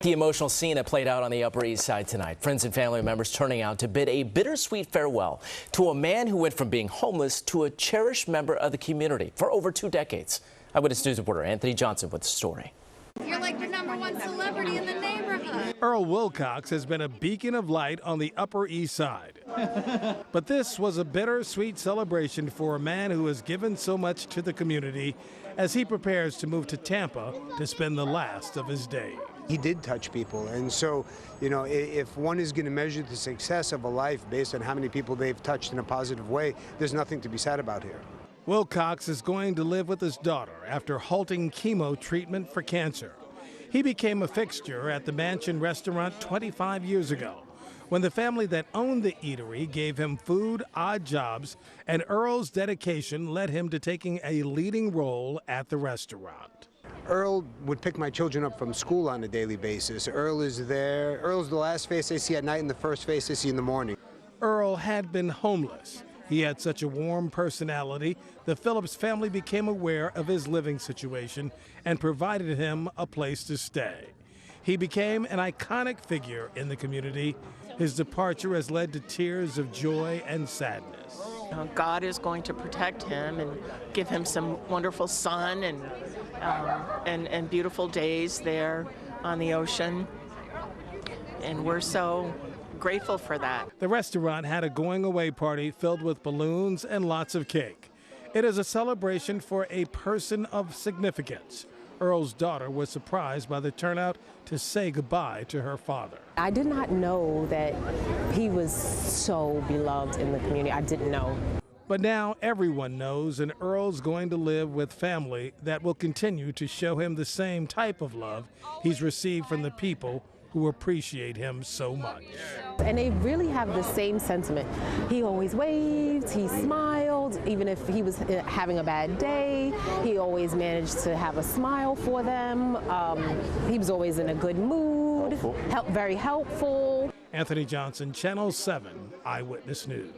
The emotional scene that played out on the Upper East Side tonight. Friends and family members turning out to bid a bittersweet farewell to a man who went from being homeless to a cherished member of the community for over 2 decades. Eyewitness News reporter Anthony Johnson with the story. You're like the #1 celebrity in the neighborhood. Earl Wilcox has been a beacon of light on the Upper East Side. But this was a bittersweet celebration for a man who has given so much to the community as he prepares to move to Tampa to spend the last of his days. He did touch people, and so, you know, if one is going to measure the success of a life based on how many people they've touched in a positive way, there's nothing to be sad about here. Wilcox is going to live with his daughter after halting chemo treatment for cancer. He became a fixture at the Mansion restaurant 25 years ago when the family that owned the eatery gave him food, odd jobs, and Earl's dedication led him to taking a leading role at the restaurant. Earl would pick my children up from school on a daily basis. Earl is there. Earl's the last face I see at night and the first face I see in the morning. Earl had been homeless. He had such a warm personality, the Phillips family became aware of his living situation and provided him a place to stay. He became an iconic figure in the community. His departure has led to tears of joy and sadness. God is going to protect him and give him some wonderful sun and beautiful days there on the ocean. And we're so grateful for that. The restaurant had a going-away party filled with balloons and lots of cake. It is a celebration for a person of significance. Earl's daughter was surprised by the turnout to say goodbye to her father. I did not know that he was so beloved in the community. I didn't know. But now everyone knows, and Earl's going to live with family that will continue to show him the same type of love he's received from the people who appreciate him so much. And they really have the same sentiment. He always waved, he smiled, even if he was having a bad day, he always managed to have a smile for them. He was always in a good mood, very helpful. Anthony Johnson, Channel 7 Eyewitness News.